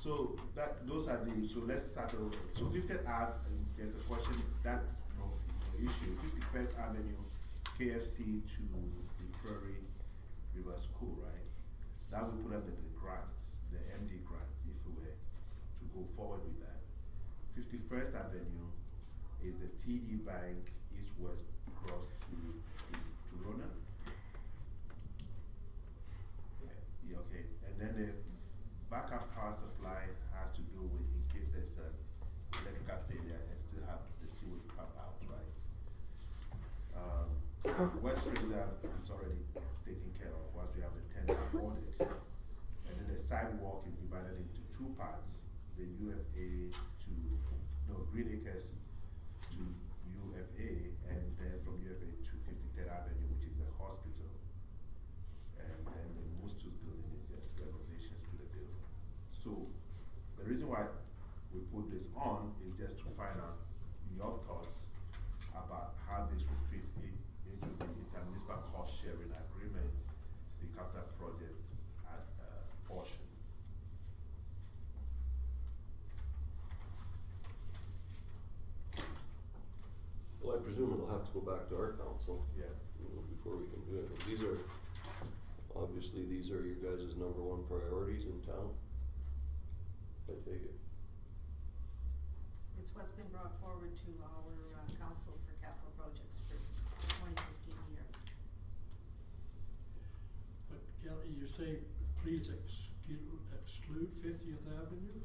So those are the, so let's start over. So 50th Ave, there's a question, that's no issue. 51st Avenue, KFC to the Prairie River School, right? That will put under the grants, the MD grants, if we were to go forward with that. 51st Avenue is the TD Bank East-West cross to Rona. Yeah, okay. And then the backup power supply has to do with in case there's an electrical failure and still have the sewage pump out, right? West Fraser is already taken care of once we have the tender awarded. And then the sidewalk is divided into two parts, the UFA to, no, Green Acres to UFA, and then from UFA to 53rd Avenue, which is the hospital. And then the Municipal building is just renovations to the building. So the reason why we put this on is just to find out your thoughts about how this will fit into the intermunicipal cost sharing agreement, the capital project portion. Well, I presume it'll have to go back to our council. Yeah. Before we can do it. These are, obviously, these are your guys' #1 priorities in town. I take it. It's what's been brought forward to our council for capital projects for the 2015 year. But Kelly, you say please exclude 50th Avenue?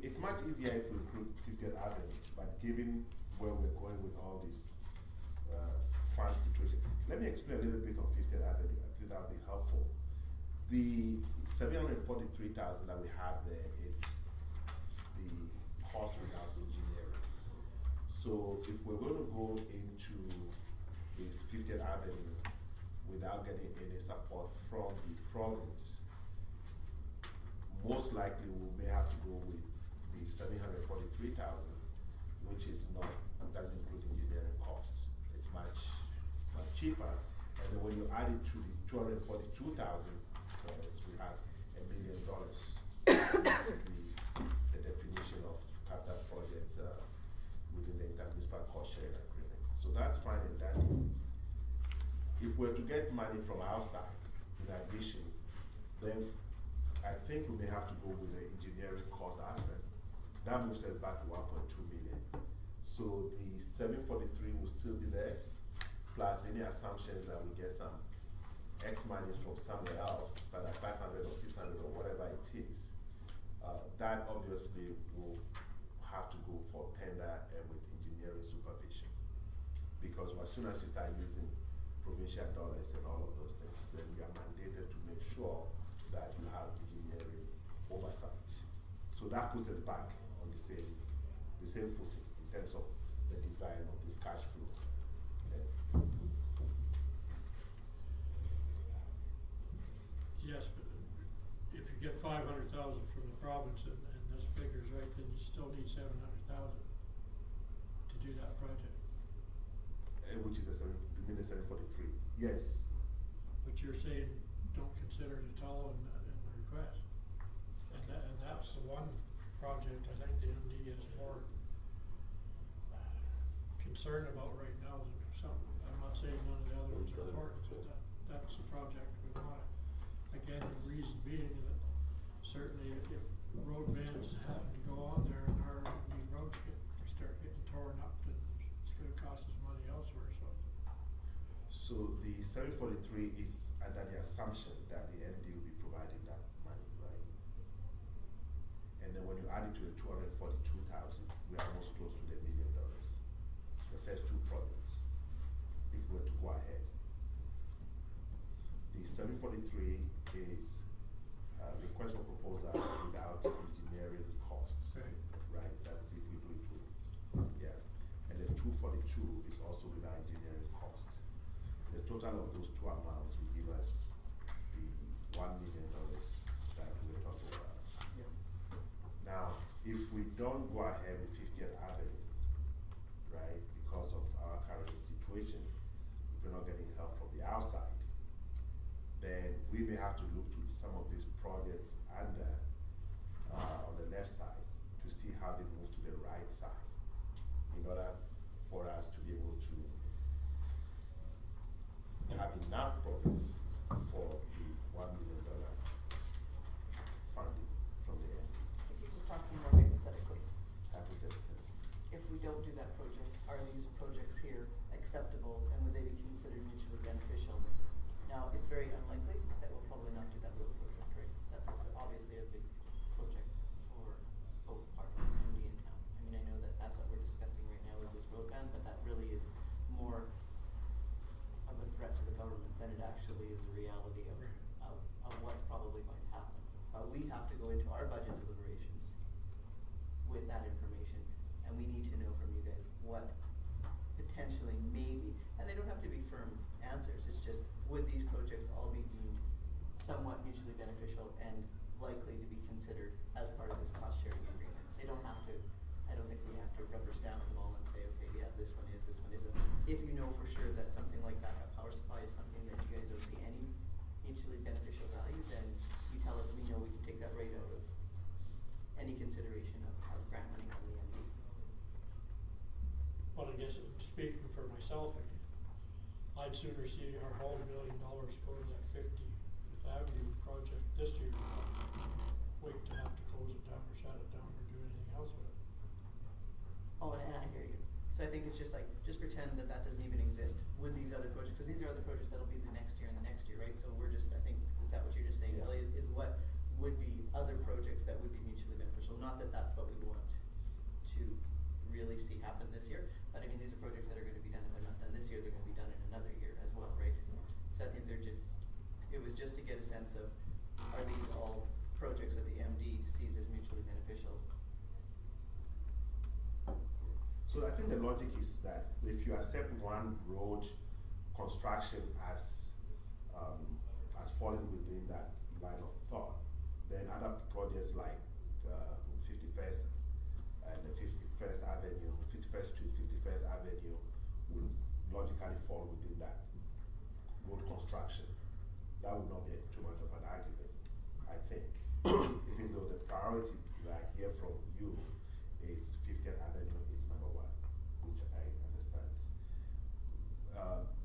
It's much easier if we include 50th Avenue, but given where we're going with all this fund situation, let me explain a little bit on 50th Avenue. I think that would be helpful. The $743,000 that we have there is the cost without engineering. So if we're going to go into this 50th Avenue without getting any support from the province, most likely we may have to go with the $743,000, which is not, doesn't include engineering costs. It's much cheaper. And then when you add it to the $242,000, we have $1 million. That's the definition of capital projects within the intermunicipal cost sharing agreement. So that's fine and dandy. If we're to get money from outside, in addition, then I think we may have to go with the engineering cost aspect. That moves us back to 1.2 million. So the 743 will still be there, plus any assumptions that we get some X monies from somewhere else, like 500 or 600 or whatever it is. That obviously will have to go for tender and with engineering supervision. Because as soon as you start using provincial dollars and all of those things, then we are mandated to make sure that you have engineering oversight. So that puts us back on the same footing in terms of the design of this cash flow. Okay. Yes, but if you get 500,000 from the province and this figure's right, then you still need 700,000 to do that project. Which is you mean the 743? Yes. But you're saying don't consider it at all in the request. And that's the one project I think the MD is more concerned about right now than some. I'm not saying none of the other ones are important, but that's the project we want. Again, the reason being that certainly if road bans happen to go on there and our MD roads start getting torn up, then it's going to cost us money elsewhere. So the 743 is under the assumption that the MD will be providing that money, right? And then when you add it to the 242,000, we are almost close to the $1 million. The first two projects, if we were to go ahead. The 743 is a request for proposal without engineering costs, right? That's if we do it with, yeah. And the 242 is also without engineering costs. The total of those two amounts will give us the $1 million that we're talking about. Yeah. Now, if we don't go ahead with 50th Avenue, right, because of our current situation, if we're not getting help from the outside, then we may have to look to some of these projects under, on the left side to see how they move to the right side in order for us to be able to have enough projects for the $1 million funding from the end. If you're just talking more hypothetically, Hypothetically. if we don't do that project, are these projects here acceptable and would they be considered mutually beneficial? Now, it's very unlikely that we'll probably not do that road project, right? That's obviously a big project for both parties, MD and town. I mean, I know that that's what we're discussing right now is this road ban, but that really is more of a threat to the government than it actually is a reality of what's probably going to happen. We have to go into our budget deliberations with that information, and we need to know from you guys what potentially maybe, and they don't have to be firm answers, it's just, would these projects all be deemed somewhat mutually beneficial and likely to be considered as part of this cost sharing agreement? They don't have to, I don't think we have to rubber stamp them all and say, okay, yeah, this one is, this one isn't. If you know for sure that something like backup power supply is something that you guys don't see any mutually beneficial value, then you tell us, we know we can take that right out of any consideration of grant money from the MD. Well, I guess speaking for myself again, I'd sooner see our whole $1 million go to that 50th Avenue project this year, wait to have to close it down or shut it down or do anything else with it. Oh, and I hear you. So I think it's just like, just pretend that that doesn't even exist with these other projects, because these are other projects that'll be the next year and the next year, right? So we're just, I think, is that what you're just saying, Yeah. Kelly, is what would be other projects that would be mutually beneficial? Not that that's what we want to really see happen this year, but I mean, these are projects that are gonna be done, if they're not done this year, they're gonna be done in another year as well, right? So I think they're just, it was just to get a sense of, are these all projects that the MD sees as mutually beneficial? So I think the logic is that if you accept one road construction as falling within that line of thought, then other projects like 51st and the 51st Avenue, 51st Street, 51st Avenue will logically fall within that road construction. That would not be too much of an argument, I think. Even though the priority that I hear from you is 50th Avenue is number one, which I understand.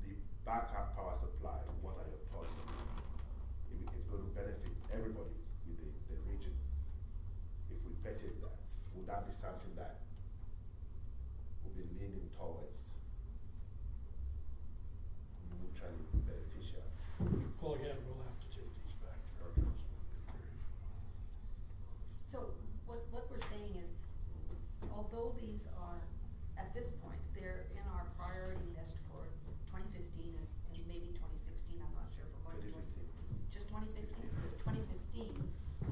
The backup power supply, what are your thoughts on it? It's going to benefit everybody within the region. If we purchase that, would that be something that will be leaning towards mutually beneficial? Well, again, we'll have to take these back to our council. So what we're saying is, although these are, at this point, they're in our priority list for 2015 and maybe 2016, I'm not sure if we're going to 2016. Just 2015? 2015,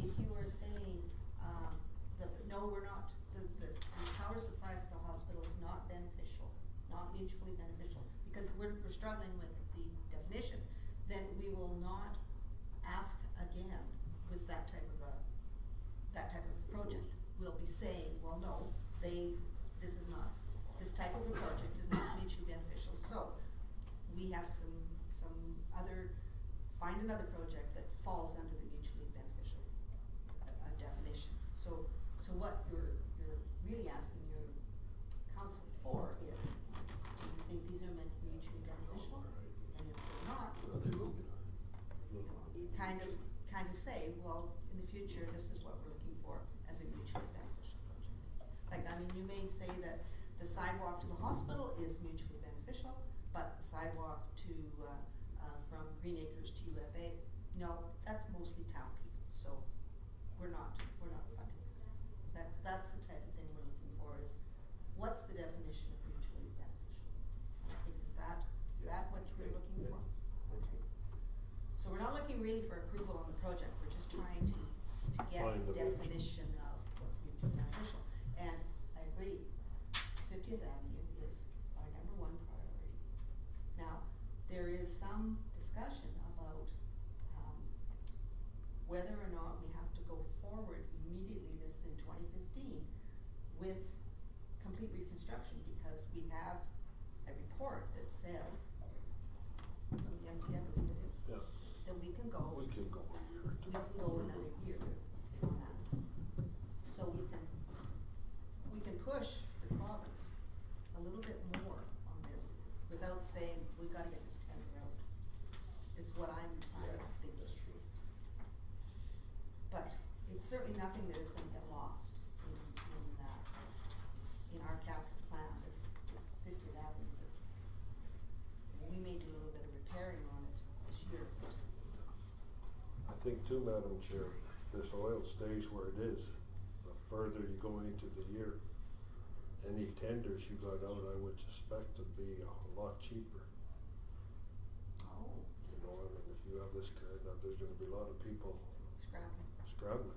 if you are saying, no, we're not, the power supply for the hospital is not beneficial, not mutually beneficial, because we're struggling with the definition, then we will not ask again with that type of project. We'll be saying, well, no, this type of a project is not mutually beneficial. So we have some other, find another project that falls under the mutually beneficial definition. So what you're really asking your council for is, do you think these are mutually beneficial? And if they're not, Well, they will be. you know, kind of say, well, in the future, this is what we're looking for as a mutually beneficial project. Like, I mean, you may say that the sidewalk to the hospital is mutually beneficial, but the sidewalk to, from Green Acres to UFA, no, that's mostly town people, so we're not funding that. That's the type of thing we're looking for is, what's the definition of mutually beneficial? I think is that what you're looking for? Okay. So we're not looking really for approval on the project, we're just trying to get Find the the definition of what's mutually beneficial. And I agree, 50th Avenue is our #1 priority. Now, there is some discussion about whether or not we have to go forward immediately this in 2015 with complete reconstruction, because we have a report that says, from the MD, I believe it is, Yeah. that we can go. We can go a year. We can go another year on that. So we can push the province a little bit more on this without saying, we gotta get this tender out, is what I'm Yeah, thinking. that's true. But it's certainly nothing that is gonna get lost in our capital plan, this 50th Avenue, we may do a little bit of repairing on it this year, but I think too, Madam Chair, if this oil stays where it is, the further you go into the year, any tenders you got out, I would suspect to be a lot cheaper. oh, You know, I mean, if you have this kind of, there's gonna be a lot of people scrapping.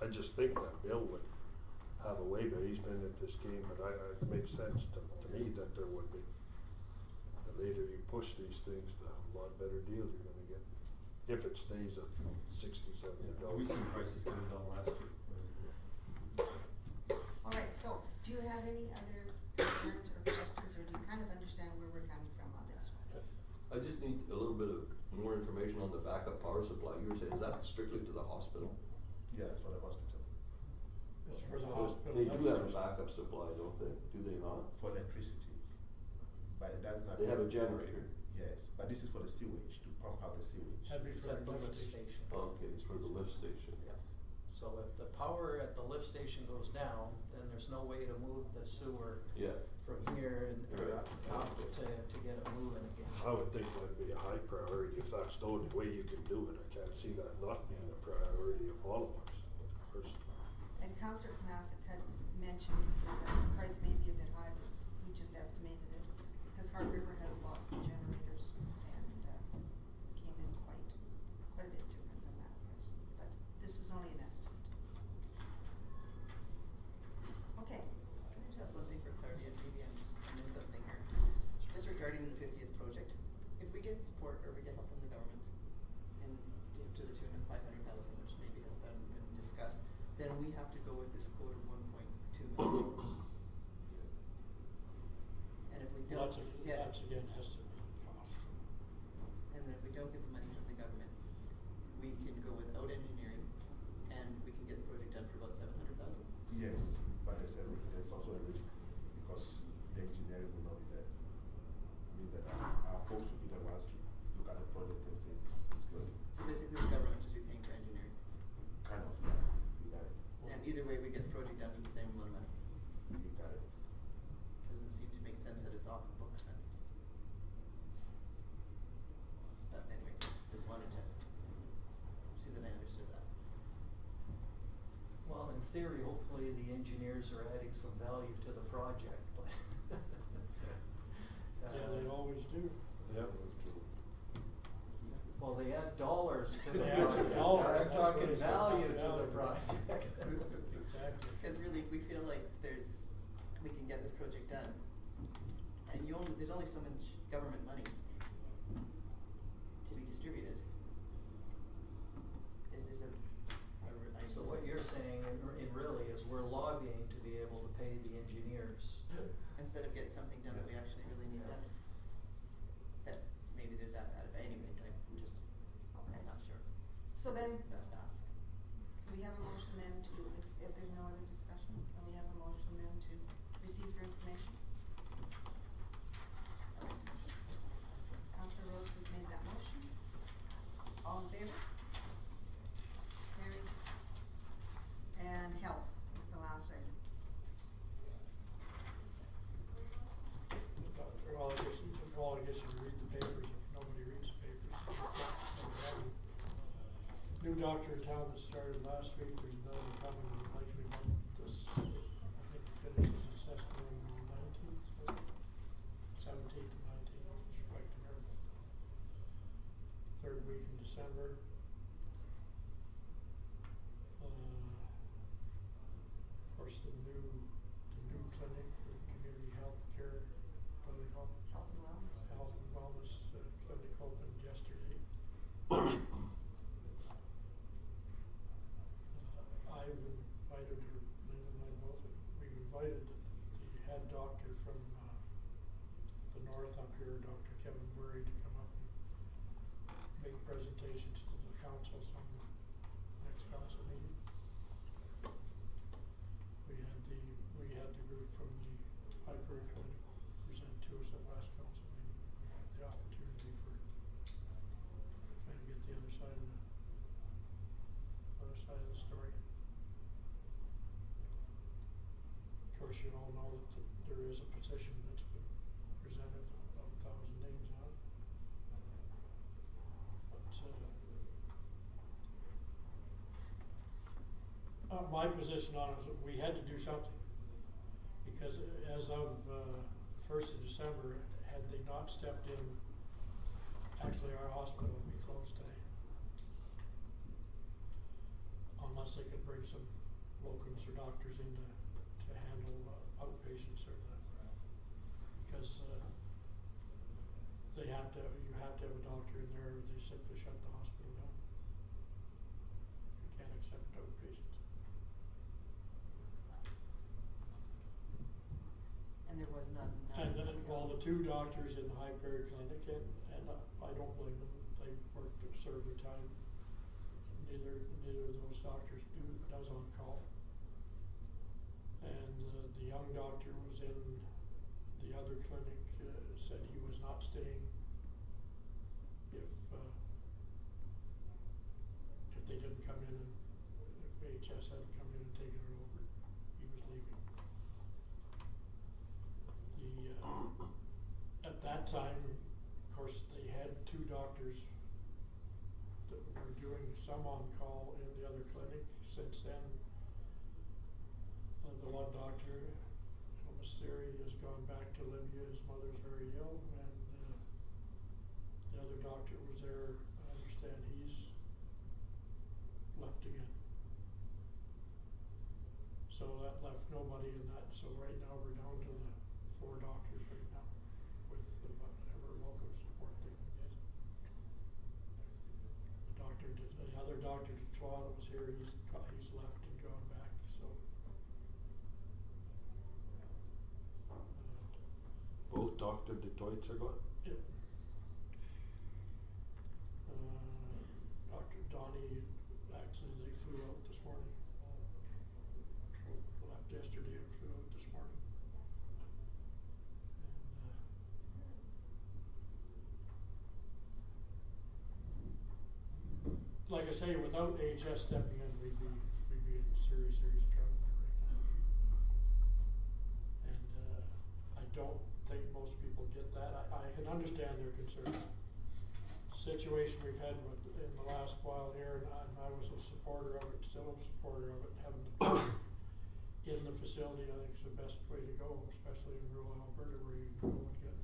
I just think that Bill would have a way, but he's been at this game, but it makes sense to me that there would be. The later you push these things, the lot better deal you're gonna get, if it stays at $60, $70. We've seen prices coming down last year. Alright, so, do you have any other concerns or questions, or do you kind of understand where we're coming from on this one? I just need a little bit of more information on the backup power supply. You were saying, is that strictly to the hospital? Yeah, it's for the hospital. It's for the But hospital. they do have a that's- backup supply, don't they? Do they not? For electricity. But it does not. They have a generator. Yes, but this is for the sewage, to pump out the sewage. That'd be It's for at the the lift lift station. station. Okay, it's for the lift station. Yes. So if the power at the lift station goes down, then there's no way to move the sewer Yeah. from here and, or Right. up to get it moving again. I would think that'd be a high priority if that's the only way you can do it. I can't see that not being a priority of all of us, personally. And Councillor Panasic had mentioned that the price may be a bit high, but we just estimated it, because Hard River has bought some generators and, came in quite a bit different than that price, but this is only an estimate. Okay, Can I just ask one thing for clarity, and maybe I missed something here? Just regarding the 50th project, if we get support or we get help from the government in, to the tune of 500,000, which maybe has been discussed, then we have to go with this quote of $1.2 million. And if we don't get, That's again estimated cost. and then if we don't get the money from the government, we can go without engineering, and we can get the project done for about 700,000. Yes, but there's also a risk, because the engineering will not be there. Means that our folks will be the ones to look at the project and say, it's good. So basically, the government will just be paying for engineering. Kind of, yeah, you got it. And either way, we get the project done for the same amount of money. You got it. Doesn't seem to make sense that it's off the books then. But anyway, just wanted to see that I understood that. Well, in theory, hopefully the engineers are adding some value to the project, but. Yeah, they always do. Yeah, that's true. Well, they add dollars to the They add project. dollars, I'm that's what talking it's value about, to the value. project. Exactly. Because really, if we feel like we can get this project done, and there's only so much government money to be distributed. Is this So what you're saying in really is we're lobbying to be able to pay the engineers. instead of getting something done that we actually really need done? That maybe there's that, anyway, I'm just, okay. not sure. So then, Best ask. can we have a motion then to, if there's no other discussion, can we have a motion then to receive for information? Councillor Rose has made that motion. All in favor? Carried. And health is the last item. Well, I guess if you read the papers, if nobody reads the papers. New doctor in town that started last week, there's another coming likely about this, I think he finishes assessment on the 19th, 17th and 19th, right to her. Third week in December. Of course, the new clinic, the community health care, what do they call it? Health and wellness. Health and wellness clinic opened yesterday. I've invited her, Linda and I both, we've invited the head doctor from the north up here, Dr. Kevin Burry, to come up and make a presentation council meeting. We had the group from the High Prairie Clinic present to us at last council meeting. We had the opportunity for trying to get the other side of the story. Of course, you all know that there is a petition that's been presented of 1,000 names on it. But my position on it is that we had to do something, because as of the 1st of December, had they not stepped in, actually our hospital would be closed today. Unless they could bring some locums or doctors in to handle outpatients or because you have to have a doctor in there, or they simply shut the hospital down. You can't accept outpatients. And there was none. And then, well, the two doctors in the High Prairie Clinic, and I don't blame them, they worked to serve their time. Neither of those doctors does on call. And the young doctor was in the other clinic, said he was not staying if they didn't come in, and if HS hadn't come in and taken it over, he was leaving. At that time, of course, they had two doctors that were doing some on-call in the other clinic. Since then, the one doctor, Mystery, has gone back to Libya. His mother's very ill, and the other doctor was there. I understand he's left again. So that left nobody in that. So right now we're down to the 4 doctors right now, with whatever local support they can get. The other doctor, Detroit, that was here, he's left and gone back. So Both Dr. Detroit's are gone? yep. Dr. Donnie, actually they flew out this morning. Left yesterday and flew out this morning. And like I say, without HS stepping in, we'd be in serious trouble right now. And I don't think most people get that. I can understand their concern. The situation we've had in the last while here, and I was a supporter of it, still a supporter of it, having the in the facility, I think is the best way to go, especially in rural Alberta, where you can go and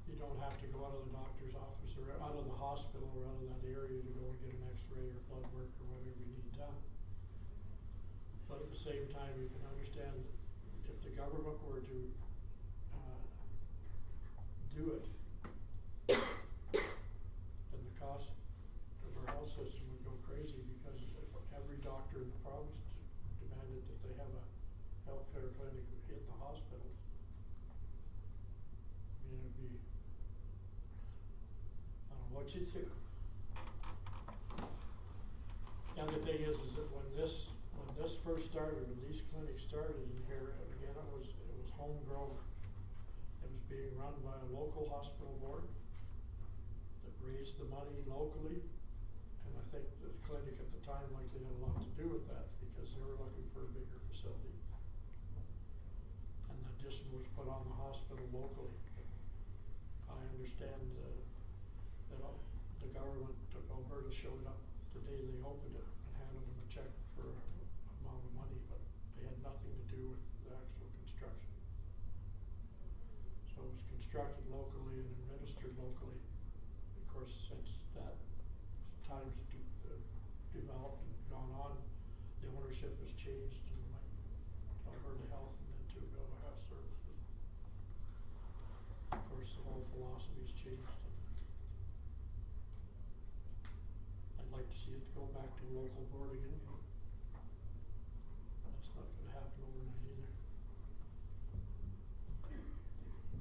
you don't have to go out of the doctor's office or out of the hospital or out of that area to go and get an x-ray or blood work or whatever you need done. But at the same time, you can understand that if the government were to do it, then the cost of our health system would go crazy, because every doctor in the province demanded that they have a healthcare clinic in the hospitals. I mean, it'd be, I don't know what you do. The other thing is that when this first started, when these clinics started in here, again, it was homegrown. It was being run by a local hospital board that raised the money locally, and I think the clinic at the time likely had a lot to do with that, because they were looking for a bigger facility. And the addition was put on the hospital locally. I understand that the government of Alberta showed up the day they opened it and handed them a check for an amount of money, but they had nothing to do with the actual construction. So it was constructed locally and administered locally. Of course, since that time's developed and gone on, the ownership has changed, and went to Alberta Health and then to Alberta Health Services. Of course, the whole philosophy's changed. I'd like to see it go back to local board again. That's not going to happen overnight either.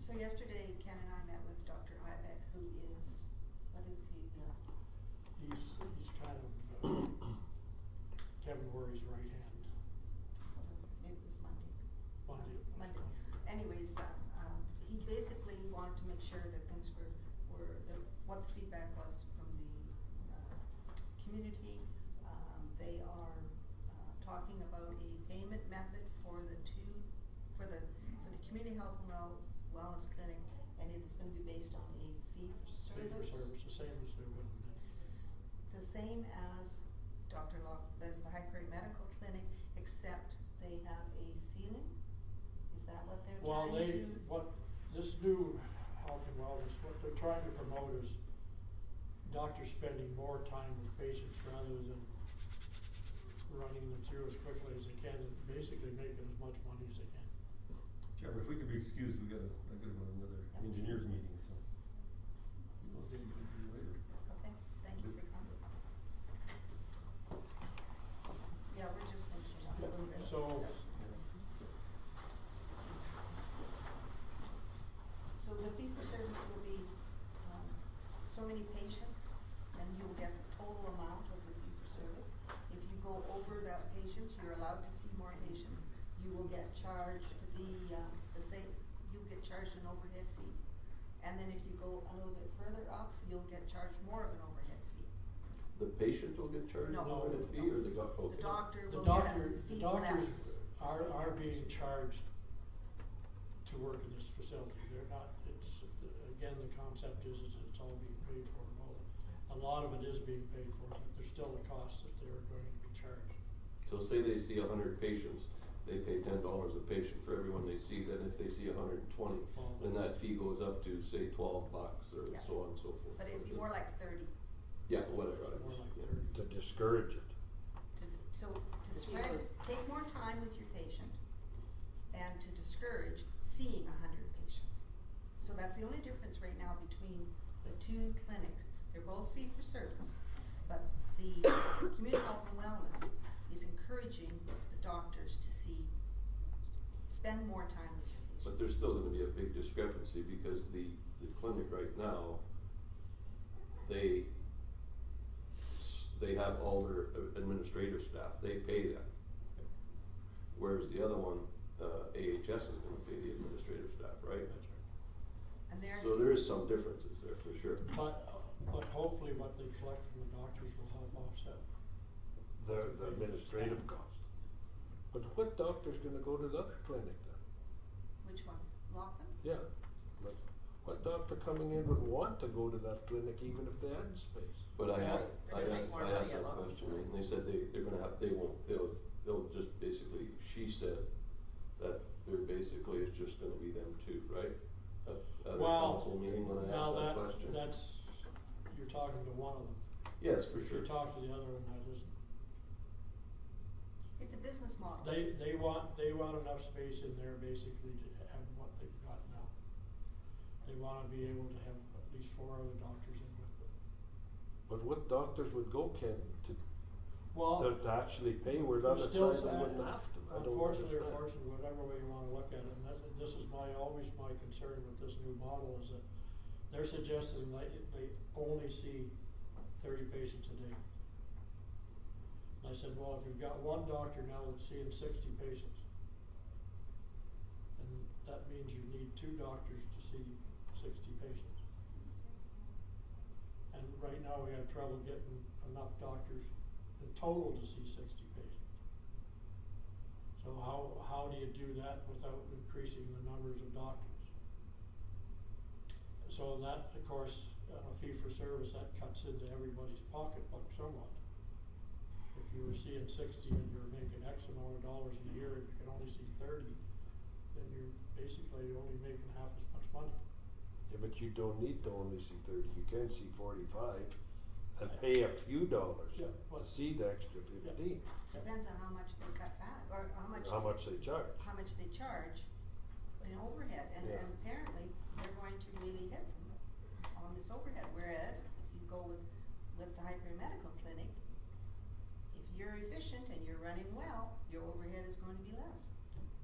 So yesterday, Ken and I met with Dr. Ibeck, who is, what is he? He's kind of Corey's right hand. Maybe it was Monday. Monday. Anyways, he basically wanted to make sure that things were what the feedback was from the, community. They are, talking about a payment method for the community health and wellness clinic, and it is gonna be based on a fee for Fee for service, the same as they would in the same as there's the High Prairie Medical Clinic, except they have a ceiling? Is that what they're trying to? This new health and wellness, what they're trying to promote is doctors spending more time with patients rather than running them through as quickly as they can and basically making as much money as they can. Chairman, if we could be excused, I gotta go to another engineers meeting, so. We'll see you later. Okay, thank you for coming. Yeah, we're just finishing up a little bit of So- discussion. So the fee for service will be, so many patients, and you will get the total amount of the fee for service. If you go over that patients, you're allowed to see more patients, you will get charged you get charged an overhead fee. And then if you go a little bit further up, you'll get charged more of an overhead fee. The patient will get charged No. an overhead fee, or the The doctor The will get a doctor- receipt the less. doctors are receipt being patient. charged to work in this facility. They're not, again, the concept is it's all being paid for. Well, a lot of it is being paid for, but there's still a cost that they're going to be charged. So say they see 100 patients, they pay $10 a patient for everyone they see, then if they see 120, Well, then that fee goes up to, say, $12 or Yeah. so on and so forth. But it'd be more like 30 Yeah, whatever. It's more like Yeah. 30. To discourage it. to The fee spread, was- take more time with your patient and to discourage seeing 100 patients. So that's the only difference right now between the two clinics. They're both fee for service, but the community health and wellness is encouraging the doctors to spend more time with your patient. But there's still gonna be a big discrepancy because the clinic right now, they have all their administrative staff, they pay them. Whereas the other one, AHS is gonna pay the administrative staff, right? That's right. And there's. So there is some differences there for sure. But hopefully what they collect from the doctors will help offset. The administrative cost. But what doctor's gonna go to the other clinic then? Which ones? Lachlan? Yeah, but what doctor coming in would want to go to that clinic even if they had space? But I They're gonna make asked more money that at Lowe's. question, and they said they're gonna have, they'll just basically, she said that they're basically, it's just gonna be them two, right? At a Well, council meeting when I now asked that question. that's, you're talking to one of them. Yes, for If sure. you talk to the other one, that isn't. It's a business model. They want enough space in there basically to have what they've got now. They wanna be able to have at least 4 other doctors in with them. But what doctors would go, Ken, Well, to actually pay where the there's other still time they some- wouldn't have to? I don't unfortunately or understand. fortunately, whatever way you wanna look at it, and this is always my concern with this new model is that they're suggesting they only see 30 patients a day. And I said, well, if you've got one doctor now that's seeing 60 patients, then that means you need 2 doctors to see 60 patients. And right now we have trouble getting enough doctors in total to see 60 patients. So how do you do that without increasing the numbers of doctors? So that, of course, fee for service, that cuts into everybody's pocketbook somewhat. If you were seeing 60 and you're making X amount of dollars a year and you can only see 30, then you're basically only making half as much money. Yeah, but you don't need to only see 30, you can see 45 and pay a few dollars Yeah, to but- see the extra 15, Depends on how much they cut back, or how much they charge. how much they charge in overhead, and Yeah. apparently they're going to really hit them on this overhead, whereas if you go with the High Prairie Medical Clinic, if you're efficient and you're running well, your overhead is going to be less.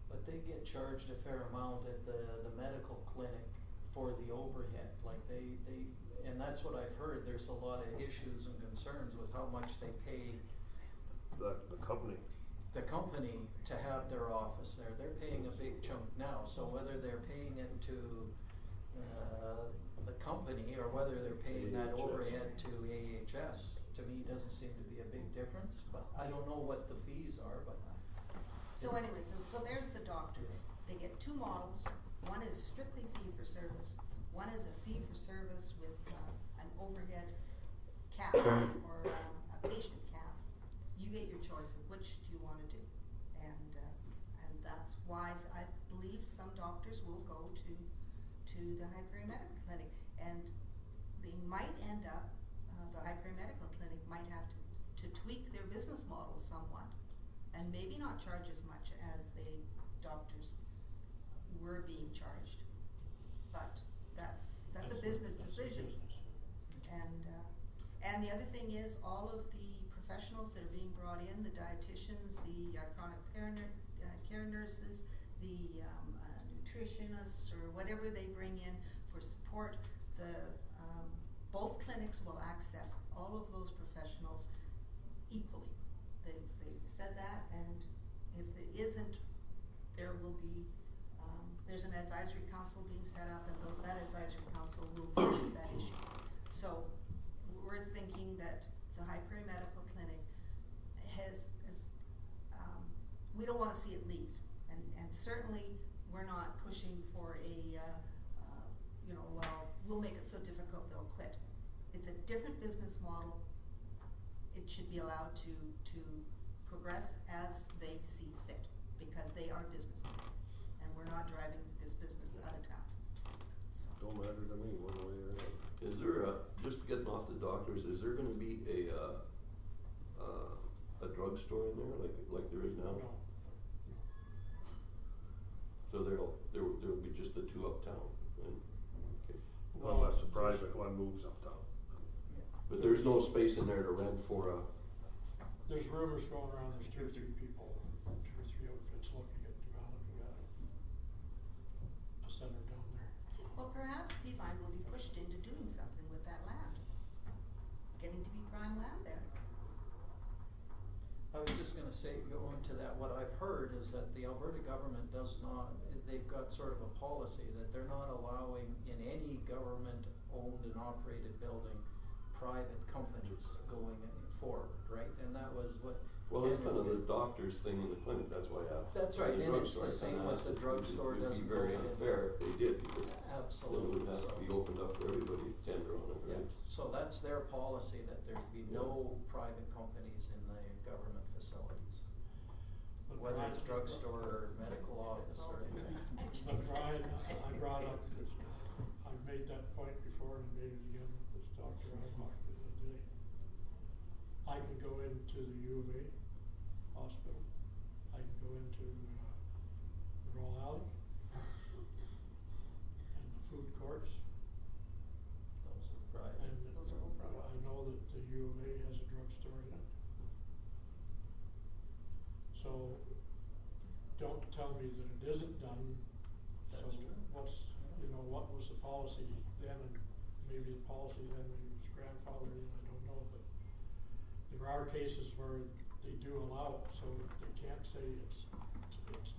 But they get charged a fair amount at the medical clinic for the overhead, like and that's what I've heard, there's a lot of issues and concerns with how much they pay The company. The company to have their office there, they're paying a big chunk now, so whether they're paying it to, the company or whether they're paying that AHS. overhead to AHS, to me, doesn't seem to be a big difference, but I don't know what the fees are, but. So anyway, so there's the doctor. They get two models. One is strictly fee for service. One is a fee for service with an overhead cap or a patient cap. You get your choice of which do you want to do, and that's why I believe some doctors will go to the High Prairie Medical Clinic, and they might end up. The High Prairie Medical Clinic might have to tweak their business model somewhat, and maybe not charge as much as the doctors were being charged, but that's a business decision. And the other thing is, all of the professionals that are being brought in, the dietitians, the chronic care nurses, the nutritionists, or whatever they bring in for support, both clinics will access all of those professionals equally. They've said that, and if it isn't, there will be, there's an advisory council being set up, and that advisory council will deal with that issue. So we're thinking that the High Prairie Medical Clinic has we don't want to see it leave, and certainly we're not pushing for a well, we'll make it so difficult they'll quit. It's a different business model. It should be allowed to progress as they see fit, because they are businessmen, and we're not driving this business out of town. So. Don't matter to me one way or another. Is there just getting off the doctors, is there gonna be a drugstore in there like there is now? No. So there will be just the two uptown, and, okay. Well, unless the private one moves uptown. But there's no space in there to rent for a, There's rumors going around, there's two or three outfits looking at developing a center down there. Well, perhaps Peavine will be pushed into doing something with that land. It's getting to be prime land there. I was just gonna say, go into that, what I've heard is that the Alberta government does not, they've got sort of a policy that they're not allowing in any government-owned and operated building private companies going forward, right? And that was what. well, it's Ken kind is of the getting- doctor's thing in the clinic, that's why I. That's right, the and it's drugstore, the same kinda with the asked if drugstore it would doesn't be very go in. unfair if they did, because then it Absolutely, would have to be opened up for everybody to tender on it, Yeah, right? so that's their policy, that there'd be no private companies in the government facilities, But whether Brian- it's drugstore or medical office or anything. But Brian, I brought up, I've made that point before and made it again with this doctor I talked to the other day. I can go into the U of A hospital, I can go into Royal Alley and the food courts, Those are private. and Those are all private. I know that the U of A has a drugstore in it. So don't tell me that it isn't done. So That's true. what was the policy then, and maybe the policy then maybe was grandfathered in, I don't know, but there are cases where they do allow it, so they can't say it's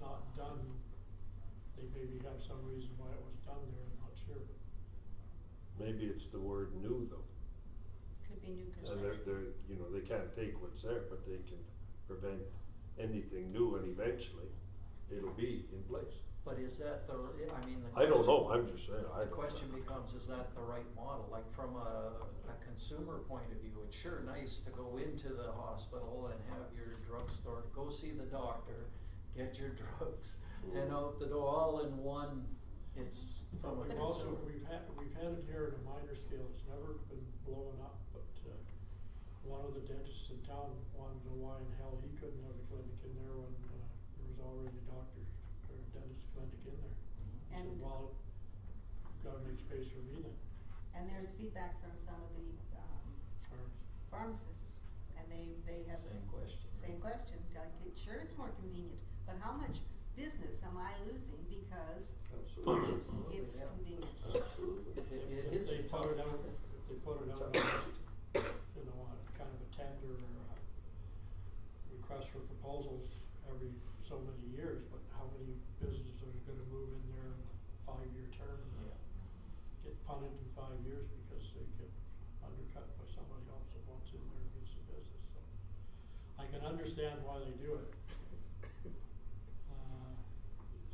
not done. They maybe have some reason why it was done there, I'm not sure, but Maybe it's the word new though. Could be new And construction. they can't take what's there, but they can prevent anything new, and eventually it'll be in place. But is that the, I mean, the I don't question- know, I'm just saying, I The don't question know. becomes, is that the right model? Like from a consumer point of view, it's sure nice to go into the hospital and have your drugstore, go see the doctor, get your drugs, and out the door, all in one. It's from a we've also, consumer. we've had it here at a minor scale, it's never been blowing up, but one of the dentists in town wanted to know why in hell he couldn't have a clinic in there when there was already a doctor or a dentist clinic in there. He said, And- well, you've gotta make space for me then. And there's feedback from some of the Or, pharmacists, and they have. Same question. Same question, like, sure, it's more convenient, but how much business am I losing because Absolutely. it's Yeah. convenient? Absolutely. It if is they a tough. put it out, on kind of a tender, requests for proposals every so many years, but how many businesses are gonna move in there in a 5-year term and then get punted in 5 years because they get undercut by somebody else that wants in there and gets the business, so. I can understand why they do it.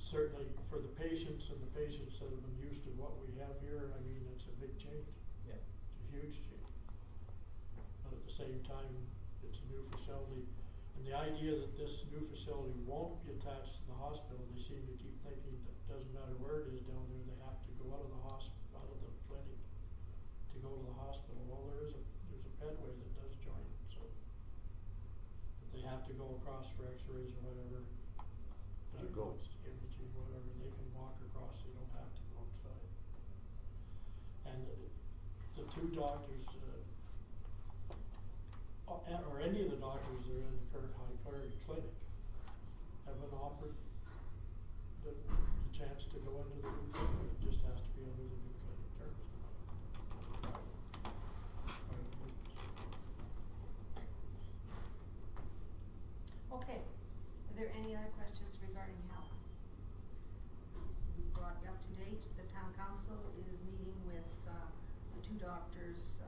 Certainly for the patients and the patients that have been used to what we have here, I mean, it's a big change. Yeah. It's a huge change. But at the same time, it's a new facility. And the idea that this new facility won't be attached to the hospital, they seem to keep thinking that it doesn't matter where it is down there, they have to go out of the out of the clinic to go to the hospital. Well, there's a pedway that does join it, so if they have to go across for x-rays or whatever, You go. imaging, whatever, they can walk across, they don't have to go outside. And the 2 doctors, or any of the doctors that are in the current High Prairie clinic have been offered the chance to go into the new clinic. It just has to be under the new clinic terms. Okay, are there any other questions regarding health? We brought you up to date. The town council is meeting with the 2 doctors,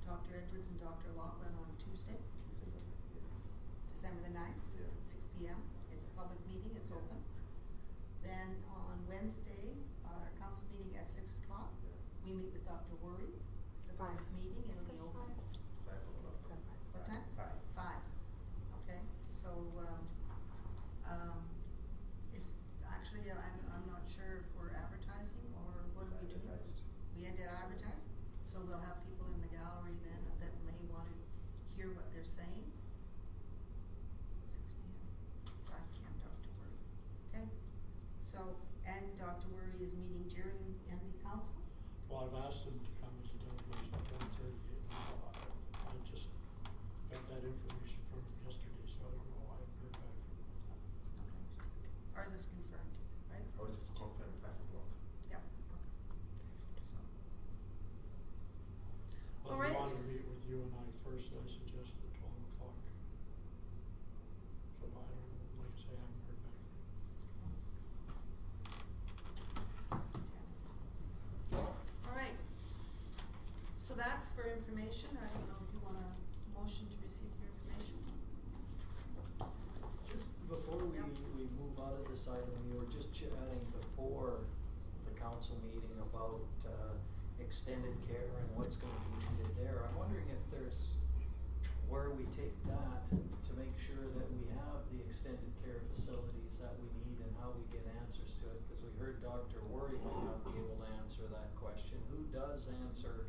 Dr. Edwards and Dr. Laughlin on Tuesday, December the 9th, Yeah. 6 p.m. It's a public meeting, it's open. Then on Wednesday, our council meeting at 6 o'clock, we meet with Dr. Worry. It's a public meeting, it'll be open. 5 o'clock. What time? 5. 5. Okay, so, if, actually, I'm not sure if we're advertising or what are we doing? Advertised. We did advertise, so we'll have people in the gallery then that may want to hear what they're saying. 6 p.m., 5 p.m. Dr. Worry. Okay, so, and Dr. Worry is meeting during MD Council? Well, I've asked them to come as a delegation at 1:30. I just got that information from them yesterday, so I don't know why I haven't heard back from them. Okay. Ours is confirmed, right? Ours is confirmed 5 o'clock. Yep, okay. So, Well, All they right. wanted to meet with you and I first, I suggested 12 o'clock. So I don't know, like I say, I haven't heard back from them. all right. So that's for information. I don't know if you want a motion to receive your information. Just before we, Yep. we move out of this item, we were just chatting before the council meeting about, extended care and what's gonna be needed there. I'm wondering if there's, where we take that to make sure that we have the extended care facilities that we need and how we get answers to it, cause we heard Dr. Worry might not be able to answer that question. Who does answer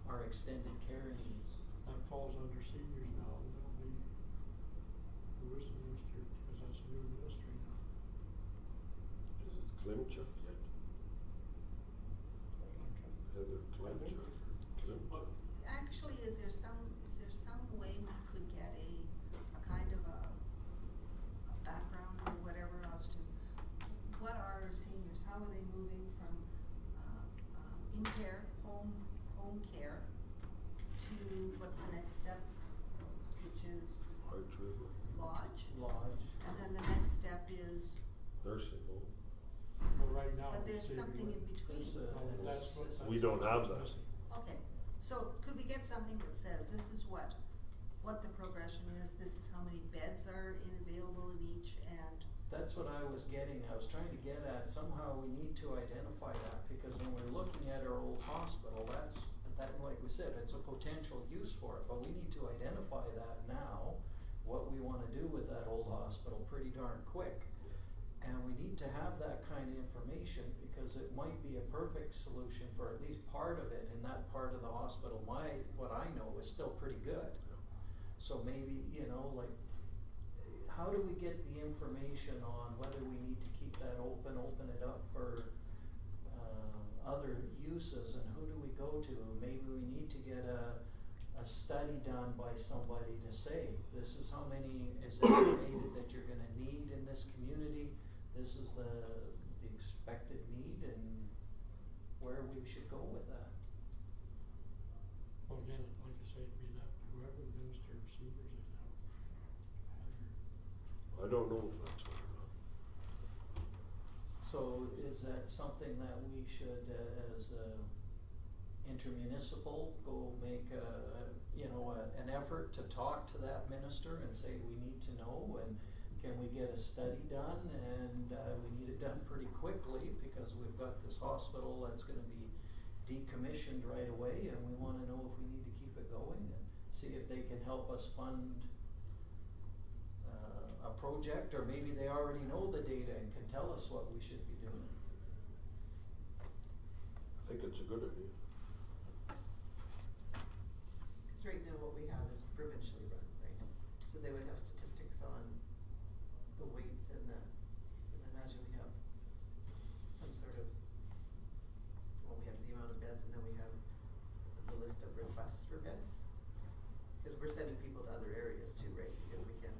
our extended care needs? That falls under seniors now, and that'll be, who is the minister, because that's a new ministry now. Is it Klimchuk yet? Heather Klimchuk or Klimchuk? Actually, is there some way we could get a kind of a background or whatever as to what are our seniors, how are they moving from, in-care, home care to what's the next step, which is Hard River, lodge? Lodge. And then the next step is, nursing home. Well, right now. but it's there's something in between. There's a- Well, that's what- it's- We don't have that. missing. Okay, so could we get something that says, this is what the progression is, this is how many beds are available in each, and, That's what I was getting, I was trying to get at, somehow we need to identify that, because when we're looking at our old hospital, that, like we said, it's a potential use for it, but we need to identify that now, what we wanna do with that old hospital pretty darn quick. And we need to have that kind of information, because it might be a perfect solution for at least part of it, and that part of the hospital what I know is still pretty good. So maybe, like, how do we get the information on whether we need to keep that open it up for, other uses, and who do we go to? Maybe we need to get a study done by somebody to say, this is how many is estimated that you're gonna need in this community, this is the expected need, and where we should go with that. Well, again, like I say, it'd be that whoever the minister of seniors is now. I don't know if that's what or not. So is that something that we should, as intermunicipal, go make an effort to talk to that minister and say we need to know, and can we get a study done, and we need it done pretty quickly because we've got this hospital that's gonna be decommissioned right away, and we wanna know if we need to keep it going, and see if they can help us fund a project, or maybe they already know the data and can tell us what we should be doing. I think it's a good idea. Cause right now what we have is provincially run, right? So they would have statistics on the weights and the, cause I imagine we have some sort of, well, we have the amount of beds and then we have the list of requests for beds. Cause we're sending people to other areas too, right? Because we can't.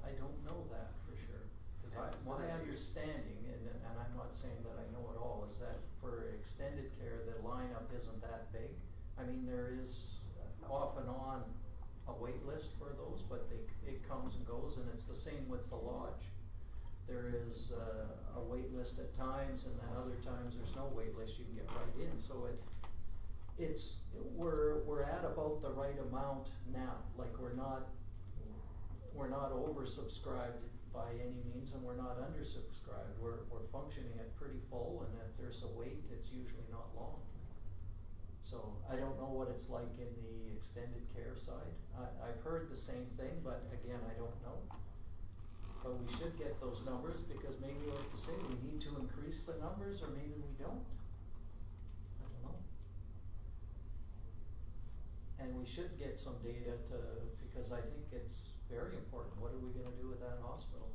I don't know that for sure, cause Yeah, so my that's what you're- understanding, and I'm not saying that I know it all, is that for extended care, the lineup isn't that big. I mean, there is off and on a wait list for those, but it comes and goes, and it's the same with the lodge. There is a wait list at times, and then other times there's no wait list, you can get right in, so we're at about the right amount now, like we're not oversubscribed by any means, and we're not undersubscribed. We're functioning at pretty full, and if there's a wait, it's usually not long. So I don't know what it's like in the extended care side. I've heard the same thing, but again, I don't know. But we should get those numbers, because maybe, like you say, we need to increase the numbers, or maybe we don't. I don't know. And we should get some data because I think it's very important. What are we gonna do with that hospital?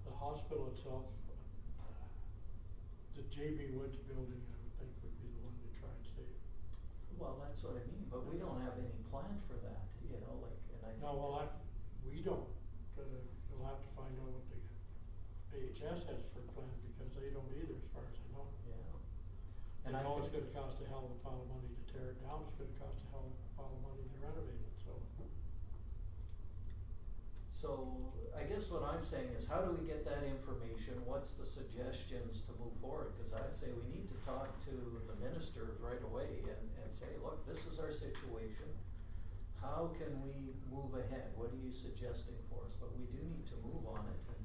The hospital itself, the JB Woods building, I would think would be the one to try and save. Well, that's what I mean, but we don't have any plan for that, and I think. No, well, we don't, you'll have to find out what the AHS has for a plan, because they don't either, as far as I know. Yeah. And I know it's gonna cost a hell of a pile of money to tear it down, it's gonna cost a hell of a pile of money to renovate it, so. So I guess what I'm saying is, how do we get that information? What's the suggestions to move forward? Cause I'd say we need to talk to the minister right away and say, look, this is our situation. How can we move ahead? What are you suggesting for us? But we do need to move on it, and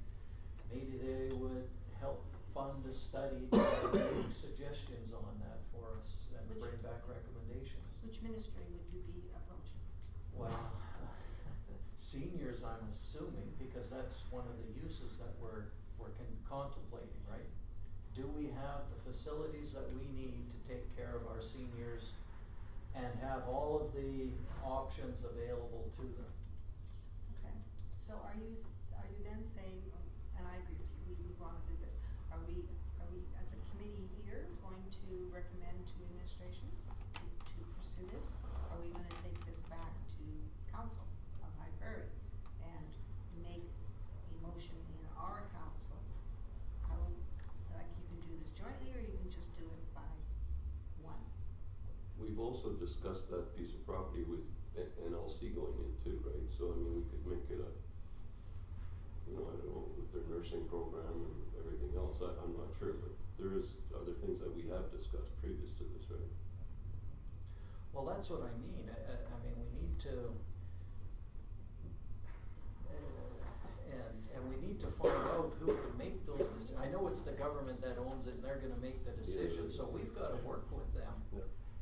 maybe they would help fund a study to make suggestions on that for us and bring back recommendations. Which ministry would you be approaching? Well, seniors, I'm assuming, because that's one of the uses that we're contemplating, right? Do we have the facilities that we need to take care of our seniors and have all of the options available to them? Okay, so are you then saying, and I agree with you, we wanna do this, are we as a committee here going to recommend to administration to pursue this? Are we gonna take this back to council of High Prairie and make a motion in our council? How, like, you can do this jointly, or you can just do it by one? We've also discussed that piece of property with NLC going in too, right? So I mean, we could make it a, I don't know, with their nursing program and everything else, I'm not sure, but there is other things that we have discussed previous to this, right? Well, that's what I mean. I mean, we need to, and we need to find out who can make those decisions. I know it's the government that owns it, and they're gonna make the decision, so we've gotta work with them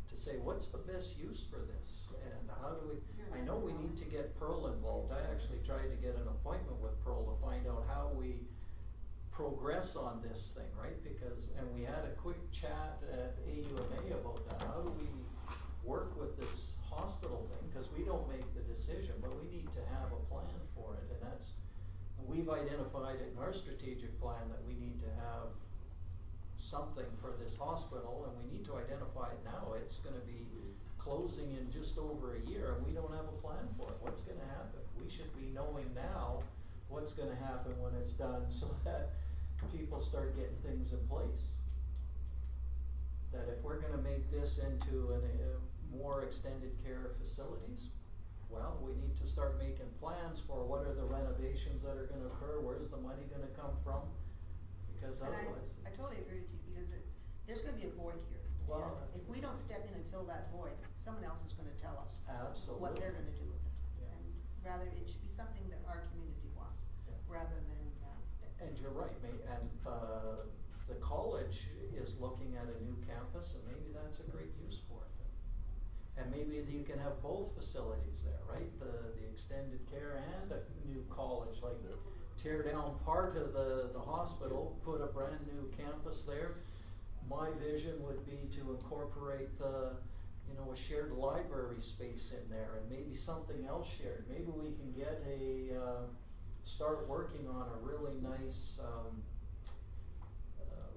to say, what's the best use for this, and how do we, I know we need to get Pearl involved. I actually tried to get an appointment with Pearl to find out how we progress on this thing, right? Because, and we had a quick chat at AUMA about that. How do we work with this hospital thing? Cause we don't make the decision, but we need to have a plan for it, and we've identified it in our strategic plan that we need to have something for this hospital, and we need to identify it now. It's gonna be closing in just over a year, and we don't have a plan for it. What's gonna happen? We should be knowing now what's gonna happen when it's done, so that people start getting things in place. That if we're gonna make this into more extended care facilities, well, we need to start making plans for what are the renovations that are gonna occur, where's the money gonna come from? Because And otherwise. I totally agree with you, because there's gonna be a void here. Well, And if we don't step in and fill that void, someone else is gonna tell us absolutely. what they're gonna do with it. Yeah. And rather, it should be something that our community wants, Yeah. rather than, And you're right, and the college is looking at a new campus, and maybe that's a great use for it. And maybe you can have both facilities there, right? The extended care and a new college, like Yep. tear down part of the hospital, put a brand new campus there. My vision would be to incorporate a shared library space in there, and maybe something else shared. Maybe we can get start working on a really nice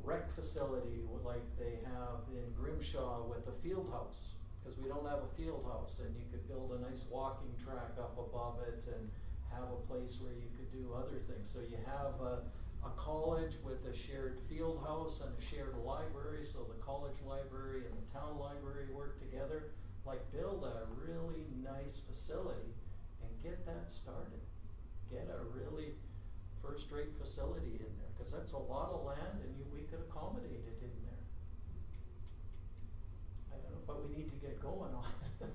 rec facility like they have in Grimshaw with a field house, because we don't have a field house, and you could build a nice walking track up above it and have a place where you could do other things. So you have a college with a shared field house and a shared library, so the college library and the town library work together, like build a really nice facility and get that started. Get a really first-rate facility in there, cause that's a lot of land and we could accommodate it in there. I don't know, but we need to get going on it.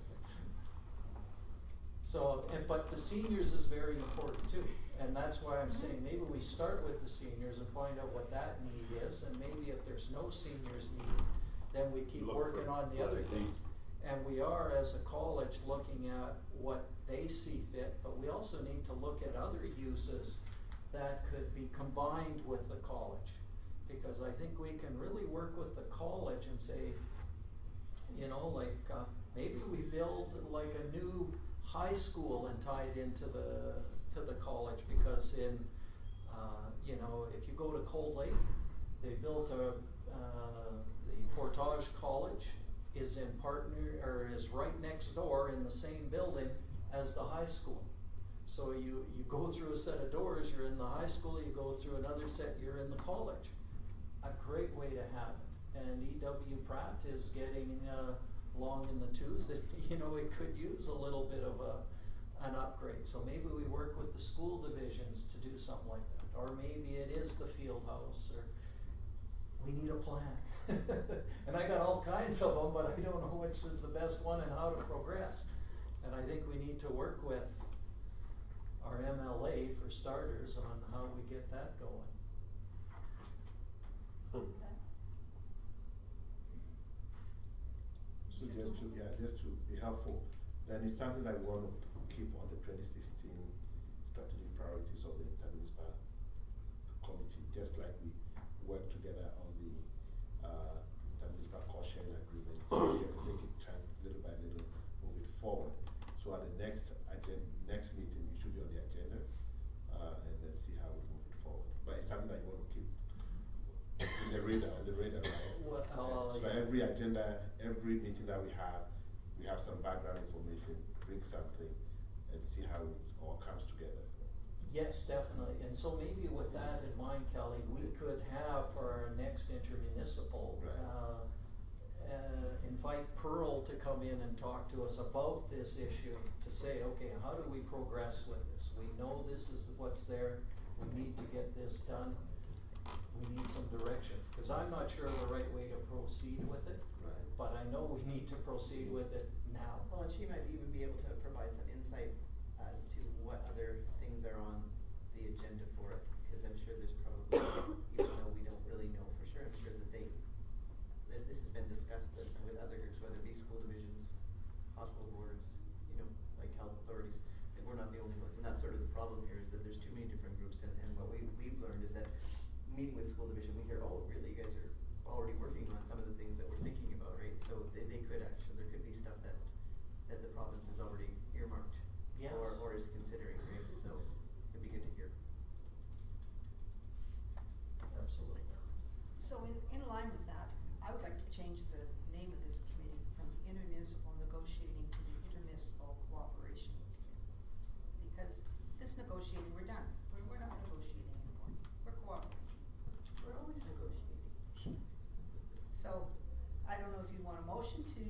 So, but the seniors is very important too, and that's why I'm saying maybe we start with the seniors and find out what that need is, and maybe if there's no seniors need, then we keep Look working for on the other what they things. And we are, as a college, looking at what they see fit, but we also need to look at other uses that could be combined with the college. Because I think we can really work with the college and say, maybe we build like a new high school and tie it into the college, because if you go to Cold Lake, they built the Portage College is is right next door in the same building as the high school. So you go through a set of doors, you're in the high school, you go through another set, you're in the college. A great way to have it. And E.W. Pratt is getting long in the tooth. It could use a little bit of an upgrade. So maybe we work with the school divisions to do something like that. Or maybe it is the field house, or we need a plan. And I got all kinds of them, but I don't know which is the best one and how to progress. And I think we need to work with our MLA for starters on how we get that going. So just to be helpful, then it's something that we want to keep on the 2016 strategic priorities of the intermunicipal committee, just like we work together on the intermunicipal cost sharing agreement. So just take it little by little, move it forward. So at the next meeting, it should be on the agenda, and then see how we move it forward. But it's something that you want to keep in the radar, right? Well, So every agenda, every meeting that we have some background information, bring something, and see how it all comes together. yes, definitely. And so maybe with that in mind, Kelly, we could have for our next intermunicipal, Right. Invite Pearl to come in and talk to us about this issue, to say, okay, how do we progress with this? We know this is what's there, we need to get this done, we need some direction. Because I'm not sure the right way to proceed with it, Right. but I know we need to proceed with it now. Well, and she might even be able to provide some insight as to what other things are on the agenda for it, because I'm sure there's probably, even though we don't really know for sure, I'm sure that this has been discussed with other groups, whether it be school divisions, hospital boards, like health authorities, and we're not the only ones, and that's sort of the problem here, is that there's too many different groups, and what we've learned is that meeting with school division, we hear, oh, really, you guys are already working on some of the things that we're thinking about, right? So they could actually, there could be stuff that the province has already earmarked. Yes. Or is considering, right? So it'd be good to hear. Absolutely. So in line with that, I would like to change the name of this committee from intermunicipal negotiating to the intermunicipal cooperation committee. Because this negotiating, we're done. We're not negotiating anymore. We're cooperating. We're always negotiating. So I don't know if you want a motion to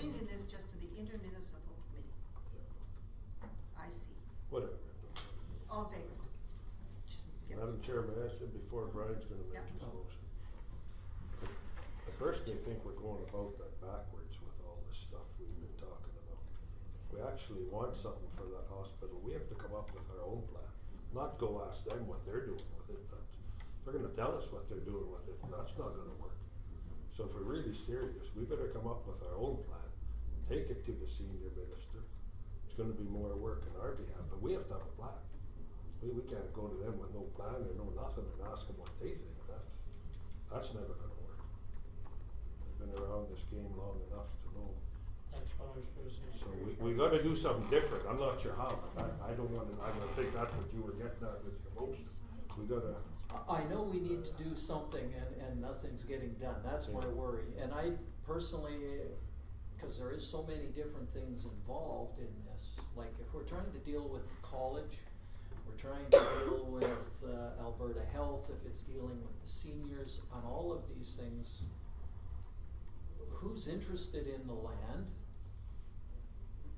changing this just to the intermunicipal committee. I see. Whatever. All in favor? Let's just get. Madam Chair, may I say before Brian's gonna make Yeah. his motion? I personally think we're going about that backwards with all this stuff we've been talking about. If we actually want something for that hospital, we have to come up with our own plan, not go ask them what they're doing with it. They're gonna tell us what they're doing with it, and that's not gonna work. So if we're really serious, we better come up with our own plan, take it to the senior minister. It's gonna be more work on our behalf, but we have to have a plan. We can't go to them with no plan or no nothing and ask them what they think. That's never gonna work. They've been around this game long enough to know. That's what I was gonna say. So we gotta do something different. I'm not sure how, but I don't wanna, I don't think that's what you were getting at with your motion. We gotta, I know we need to do something and nothing's getting done, that's my worry. And I personally, cause there is so many different things involved in this, like if we're trying to deal with college, we're trying to deal with Alberta Health, if it's dealing with the seniors, on all of these things, who's interested in the land?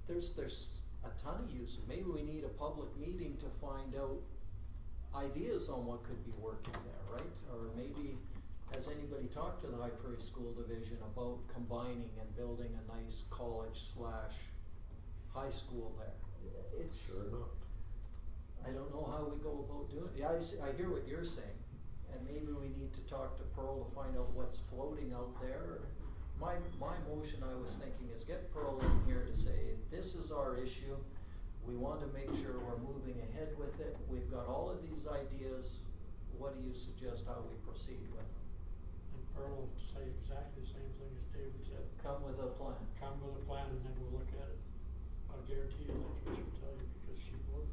There's a ton of use. Maybe we need a public meeting to find out ideas on what could be working there, right? Or maybe, has anybody talked to the High Prairie School Division about combining and building a nice college/high school there? It's, sure not. I don't know how we go about doing it. Yeah, I hear what you're saying, and maybe we need to talk to Pearl to find out what's floating out there. My motion, I was thinking, is get Pearl in here to say, this is our issue. We want to make sure we're moving ahead with it. We've got all of these ideas. What do you suggest how we proceed with them? And Pearl will say exactly the same thing as David said. Come with a plan. Come with a plan and then we'll look at it. I'll guarantee you that's what she'll tell you because she would.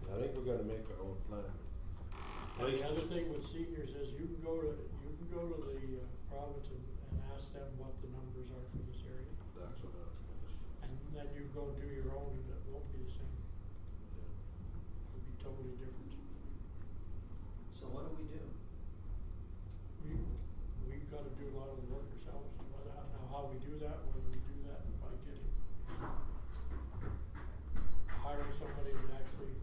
I think we gotta make our own plan. And the other thing with seniors is you can go to the province and ask them what the numbers are for this area. That's what I was gonna say. And then you go do your own and it won't be the same. It'll be totally different. So what do we do? We've gotta do a lot of the work ourselves. Now how we do that, whether we do that by hiring somebody to actually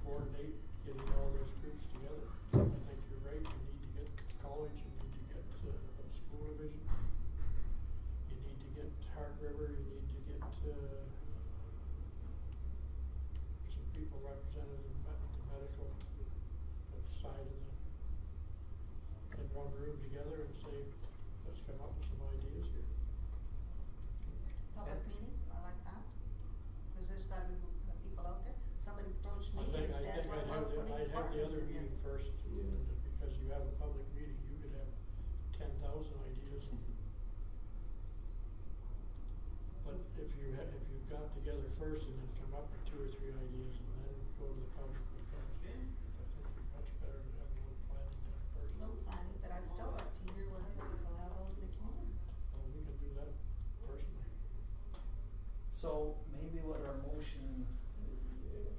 coordinate getting all those groups together. I think you're right, you need to get college, you need to get a school division, you need to get Hard River, you need to get some people represented in the medical side of in one room together and say, let's come up with some ideas here. Public meeting, I like that, cause there's gotta be people out there. Somebody approached me I and said, think what about putting I'd have the apartments other in there? meeting first, because you have a public meeting, you could have 10,000 ideas. But if you got together first and then come up with 2 or 3 ideas and then go to the public with those, I think you're much better to have a little planning done first. A little planning, but I'd still like to hear what other people have out in the community. Well, we can do that personally. So maybe what our motion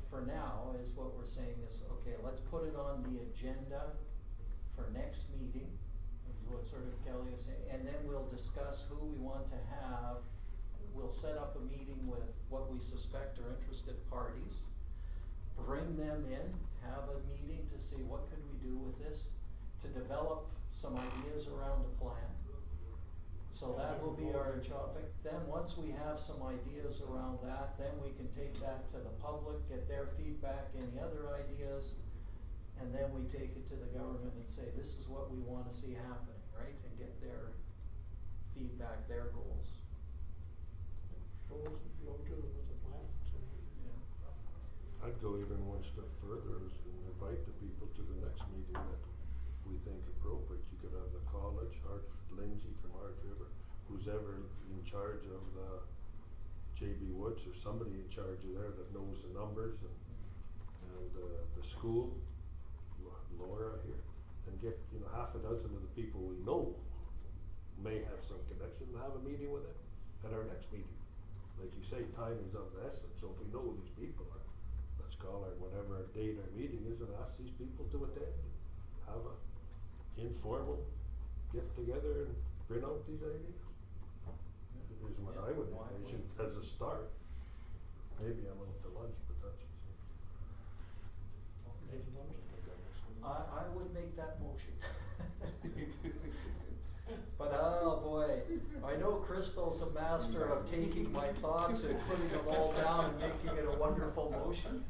for now is what we're saying is, okay, let's put it on the agenda for next meeting, is what sort of Kelly is saying, and then we'll discuss who we want to have. We'll set up a meeting with what we suspect are interested parties, bring them in, have a meeting to see what could we do with this, to develop some ideas around a plan. So that will be our topic. Then once we have some ideas around that, then we can take that to the public, get their feedback, any other ideas, and then we take it to the government and say, this is what we wanna see happening, right? And get their feedback, their goals. Go to them with a plan, so. Yeah. I'd go even one step further and invite the people to the next meeting that we think appropriate. You could have the college, Lindsay from Hard River, who's ever in charge of the JB Woods or somebody in charge of there that knows the numbers and the school, Laura here, and get, half a dozen of the people we know may have some connection and have a meeting with them at our next meeting. Like you say, time is of the essence, so if we know who these people are, let's call our whatever date our meeting is and ask these people to attend. Have a informal get together and bring out these ideas. what Yeah, I would why envision wouldn't- as a start. Maybe I'm out to lunch, but that's, Make a motion. I would make that motion. But oh boy, I know Crystal's a master of taking my thoughts and putting them all down and making it a wonderful motion.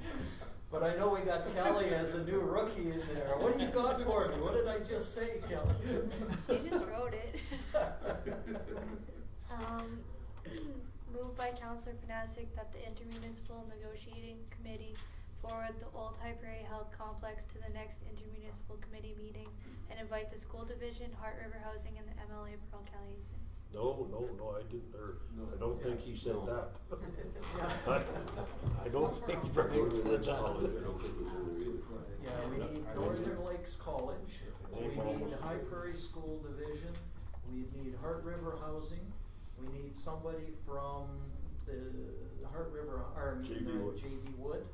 But I know we got Kelly as a new rookie in there. What do you got for me? What did I just say, Kelly? You just wrote it. Moved by Councillor Panasic that the intermunicipal negotiating committee forward the Old High Prairie Health Complex to the next intermunicipal committee meeting and invite the school division, Heart River Housing, and the MLA Pearl Caliason. no, I didn't, or, No. I don't think he said No. that. I don't think Brian Northern said Lakes that. College, I don't think was in there either. Yeah, we No, need I don't Northern think- Lakes College, we Name need almost- High Prairie School Division, we need Heart River Housing, we need somebody from the Heart River, or I mean, JB Wood. JB Wood.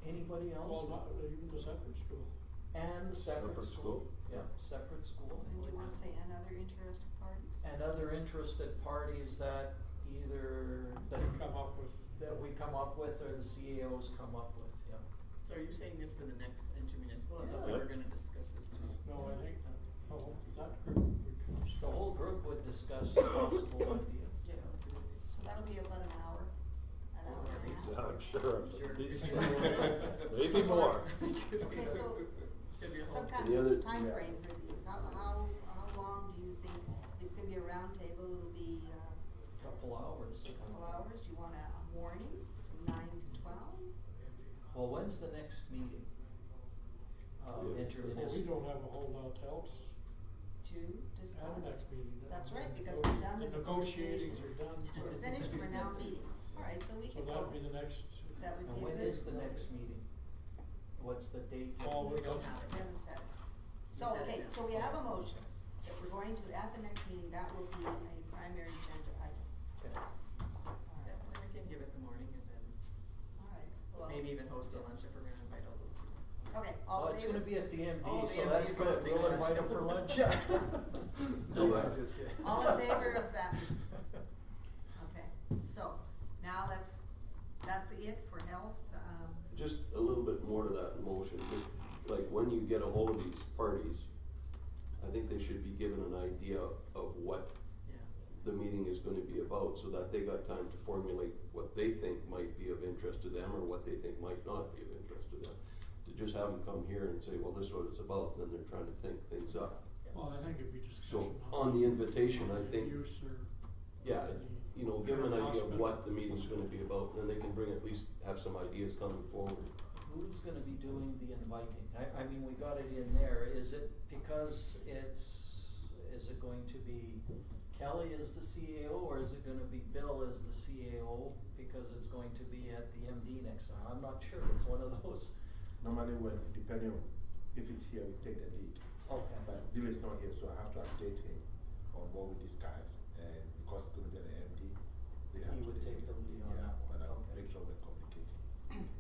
Anybody else? Well, not even the separate school. And the separate Separate school, school. yeah, separate school. And do you wanna say and other interested parties? And other interested parties that either, that, We come up with. that we come up with or the CAOs come up with, yeah. So are you saying this for the next intermunicipal? I thought we Yeah. were gonna discuss this. No, I think, no, that group, we could discuss. The whole group would discuss possible ideas. Yeah, that's a good idea. So that'll be about an hour and a half. Yeah, I'm sure, Sure. maybe more. Okay, so Could be a some whole- kind Any of other- timeframe for these, how long do you think, it's gonna be a round table, it'll be, Couple hours. a couple hours, do you want a morning from 9 to 12? Well, when's the next meeting? Yeah. Well, we Intermunicipal. don't have a whole lot else To discuss? at the next meeting. That's right, because we're done The with negotiatings are negotiations. done. We're finished, we're now meeting, alright, so we So can go, that'll be the next. that would And be a when good. is the next meeting? What's the date? Oh, we don't have it. We haven't said it. So, said it okay, now. so we have a motion, that we're going to, at the next meeting, that will be a primary agenda item. Okay. Yeah, and then we can give it the morning and then Alright, well, maybe even host a lunch if we're gonna invite all those people. okay, Oh, all in it's favor? gonna be at the MD, Oh, the so MD that's is good, hosting we'll lunch. invite them for lunch. No, I'm just kidding. All in favor of that? Okay, so, now that's it for health, Just a little bit more to that motion, like when you get a hold of these parties, I think they should be given an idea of what Yeah. the meeting is gonna be about, so that they got time to formulate what they think might be of interest to them, or what they think might not be of interest to them. To just have them come here and say, well, this is what it's about, then they're trying to think things up. Well, I think it'd be So, discussion. on the invitation, I think, Use or. yeah, the you know, give them an idea of hospital. what the meeting's gonna be about, and then they can bring, at least have some ideas coming forward. Who's gonna be doing the inviting? I mean, we got it in there, is it because is it going to be Kelly as the CAO, or is it gonna be Bill as the CAO, because it's going to be at the MD next time? I'm not sure, it's one of those. Normally when, depending on, if it's here, we take the lead. Okay. But Bill is not here, so I have to update him on what we discussed, and because it's gonna be at the MD, they have He to would take the lead on Yeah, that one, but I'll okay. make sure we're communicating.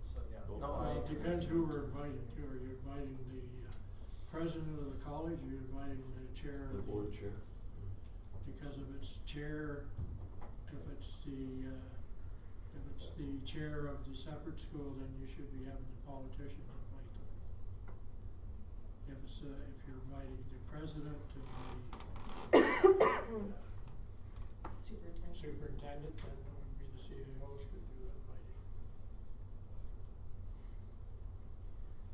So, yeah, Don't- no, Well, I. it depends who we're inviting to. Are you inviting the president of the college, are you inviting the chair The of board chair. Because if it's chair, if it's the chair of the separate school, then you should be having the politicians invite them. If it's, if you're inviting the president and the superintendent. superintendent, then it would be the CAOs could do the inviting.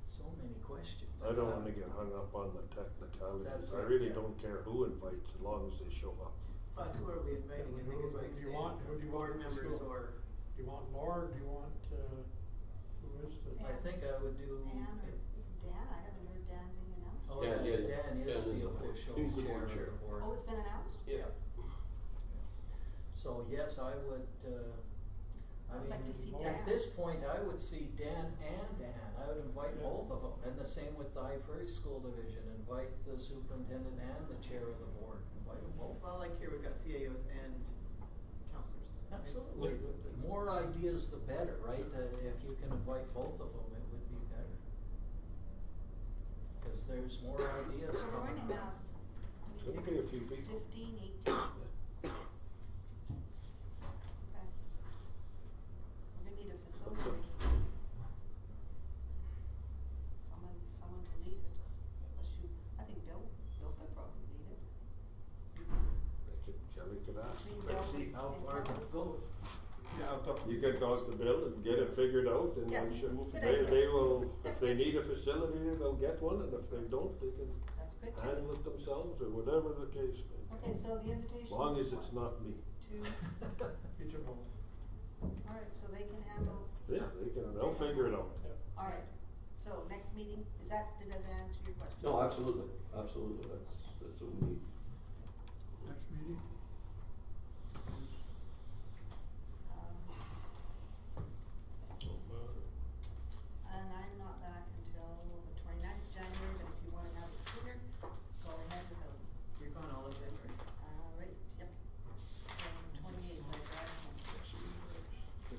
So many questions. I don't wanna get hung up on the technicalities, That's I right, really yeah. don't care who invites, as long as they show up. But who are we inviting, I think is what he's Who do you saying. want? Who do you want Board from the members school? or, Do you want Laura, do you want, who is the? I think I would do. Dan, or is it Dan? I haven't heard Dan being announced. Oh, Dan, yeah, yeah, Dan Dan is is the the board. official He's the chair board of chair. the board. Oh, it's been announced? Yeah. So, yes, I would, I I'd like mean, to see at Dan. this point, I would see Dan and Ann, I would invite Yeah. both of them, and the same with the High Prairie School Division, invite the superintendent and the chair of the board, invite them both. well, like here, we've got CAOs and counselors. right? Absolutely, the more ideas the better, right, if you can invite both of them, it would be better. Cause there's more ideas So we're coming. going to have, It's gonna be a few people. 15, 18, could ask, Between let's Bill see how and far Kelly? that goes. Yeah, I'll talk to You can talk to Bill and get it figured out, and Yes, I'm sure good they, idea. they will, Yep, if they yep. need a facility, they'll get one, and if they don't, they can That's good too. handle it themselves, or whatever the case may be. Okay, so the invitation As long is as it's what? not me. Get your both. Alright, so they can handle, Yeah, they'll figure it out. alright, so next meeting, did that answer your question? No, absolutely, absolutely, that's what we need. Next meeting? And I'm not back until the 29th of January, but if you wanna have it sooner, go ahead without, You're gone all of January. right, yep. So 28th, I drive home. You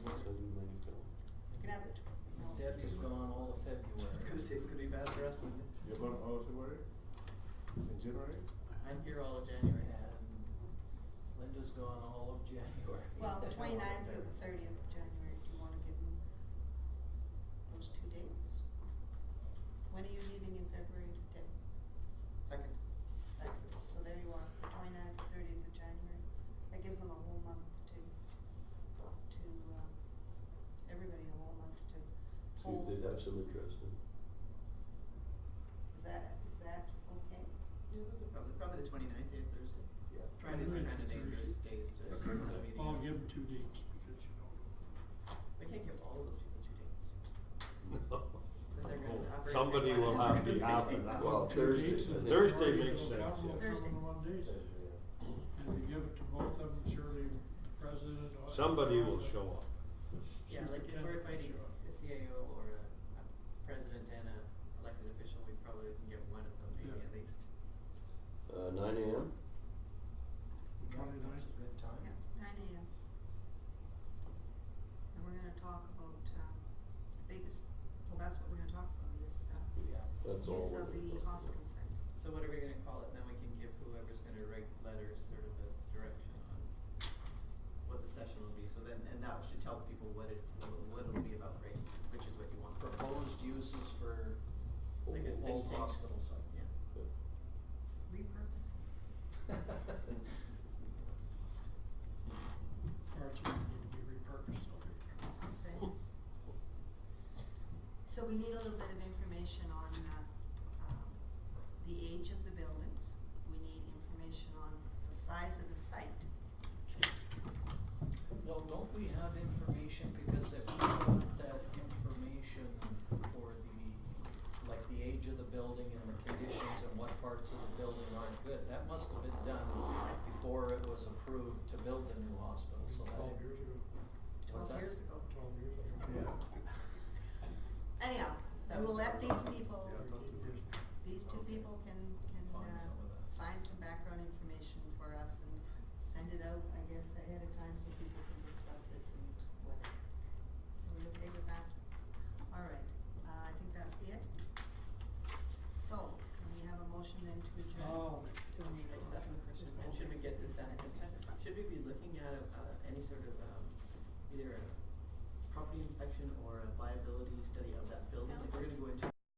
can have the, no. Debbie's gone all of I was February. gonna say it's gonna be bad for us, Linda. You're going all of February? In January? I'm here all of January. And Linda's gone all of January. Well, the 29th or the 30th of January, do you wanna give them those 2 dates? When are you leaving in February, Deb? Second. Second, so there you are, the 29th, 30th of January. That gives them a whole month to, everybody a whole month to See if hold. they'd have some interest in. Is that okay? Yeah, those are probably the 29th, Thursday. Yeah. Fridays are kinda Thursday. dangerous days to have a meeting. I'll give them 2 dates because you don't know. I can't give all of those people 2 dates. Then they're gonna operate. Somebody like will one. have to have it. Well, 2 Thursday, dates and I think. Thursday already makes it'll sense, count yeah. both of them in 1 day. Yeah. And we give it to both of them, surely the president or. Somebody will show up. Yeah, like if we're inviting a CAO or a president and a elected official, we probably can get one of them maybe Yeah. at least. 9 AM? Yeah, that's a good time. Yeah, 9 AM. And we're gonna talk about, the biggest, well, that's what we're gonna talk about is, Yeah. That's all. use we're of gonna the talk about. hospital site. So what are we gonna call it, then we can give whoever's gonna write letters sort of a direction on what the session will be, so then, and that should tell people what it'll be about, right, which is what you want. Proposed uses for Like a think old tank. hospital site. Yeah. Repurposing. Parts of it need to be repurposed already. So we need a little bit of information on, the age of the buildings. We need information on the size of the site. Well, don't we have information, because if we got that information for like the age of the building and the conditions and what parts of the building aren't good, that must have been done before it was approved to build a new hospital, so that. 12 years ago. What's 12 that? years ago. 12 years ago. Anyhow, we will let these people, Yeah, 12 years ago. these 2 people can, Find some of that. find some background information for us and send it out, I guess, ahead of time so people can discuss it and whatever. Are we okay with that? Alright, I think that's it. So, can we have a motion then to adjourn? Oh, So we should ask them a question, and should we get this done ahead of time? Should we be looking at any sort of, either a property inspection or a viability study of that building? Like, we're gonna go into